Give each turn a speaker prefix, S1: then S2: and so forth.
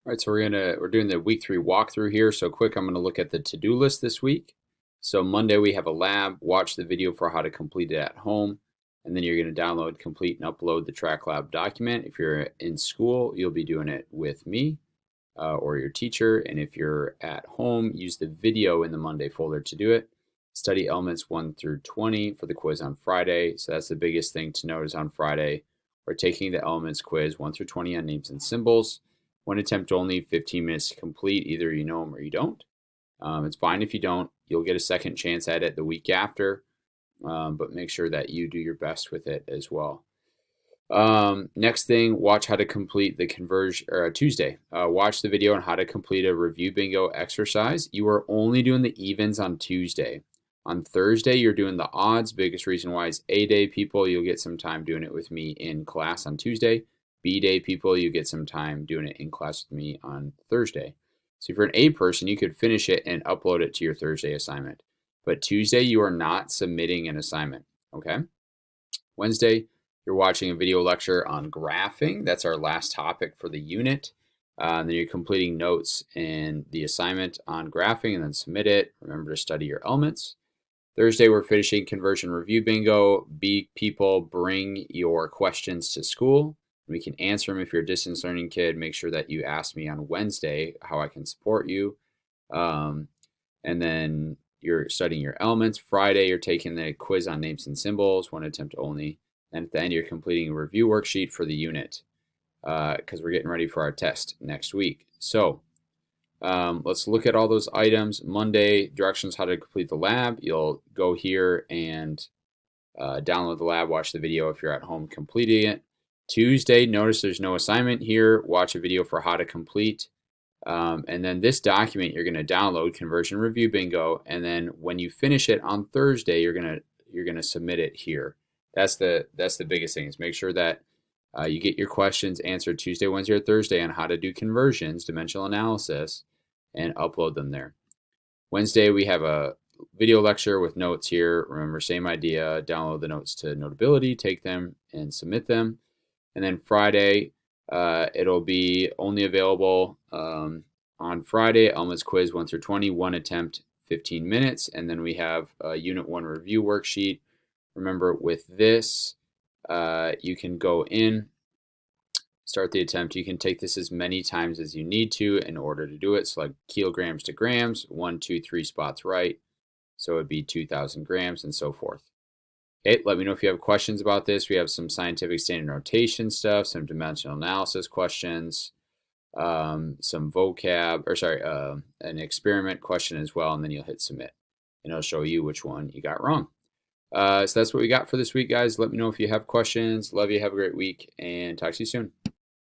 S1: All right, so we're doing the week 3 walkthrough here. So quick, I'm gonna look at the to-do list this week. So Monday we have a lab. Watch the video for how to complete it at home, and then you're gonna download, complete, and upload the track lab document. If you're in school, you'll be doing it with me or your teacher, and if you're at home, use the video in the Monday folder to do it. Study elements 1 through 20 for the quiz on Friday. So that's the biggest thing to note is on Friday, we're taking the elements quiz 1 through 20 on names and symbols. One attempt only, 15 minutes to complete. Either you know them or you don't. It's fine if you don't. You'll get a second chance at it the week after, but make sure that you do your best with it as well. Next thing, watch how to complete the conversion, or Tuesday. Watch the video on how to complete a review bingo exercise. You are only doing the evens on Tuesday. On Thursday, you're doing the odds. Biggest reason why is A day people. You'll get some time doing it with me in class on Tuesday. B day people, you get some time doing it in class with me on Thursday. So if you're an A person, you could finish it and upload it to your Thursday assignment. But Tuesday, you are not submitting an assignment, okay? Wednesday, you're watching a video lecture on graphing. That's our last topic for the unit. Then you're completing notes and the assignment on graphing and then submit it. Remember to study your elements. Thursday, we're finishing conversion review bingo. B people, bring your questions to school. We can answer them. If you're a distance learning kid, make sure that you ask me on Wednesday how I can support you. And then you're studying your elements. Friday, you're taking the quiz on names and symbols, 1 attempt only. And at the end, you're completing a review worksheet for the unit because we're getting ready for our test next week. So let's look at all those items. Monday, directions how to complete the lab. You'll go here and download the lab, watch the video if you're at home completing it. Tuesday, notice there's no assignment here. Watch a video for how to complete. And then this document you're going to download, conversion review bingo, and then when you finish it on Thursday, you're gonna submit it here. That's the biggest thing is make sure that you get your questions answered Tuesday, Wednesday, or Thursday on how to do conversions, dimensional analysis, and upload them there. Wednesday, we have a video lecture with notes here. Remember, same idea, download the notes to Notability, take them and submit them. And then Friday, it'll be only available on Friday, Elements Quiz 1 through 20, 1 attempt, 15 minutes. And then we have a Unit 1 review worksheet. Remember, with this, you can go in, start the attempt. You can take this as many times as you need to in order to do it. So like kilograms to grams, 1, 2, 3 spots right. So it'd be 2,000 grams and so forth. Okay, let me know if you have questions about this. We have some scientific standard notation stuff, some dimensional analysis questions, some vocab, or sorry, an experiment question as well, and then you'll hit submit. And it'll show you which one you got wrong. So that's what we got for this week, guys. Let me know if you have questions. Love you. Have a great week, and talk to you soon.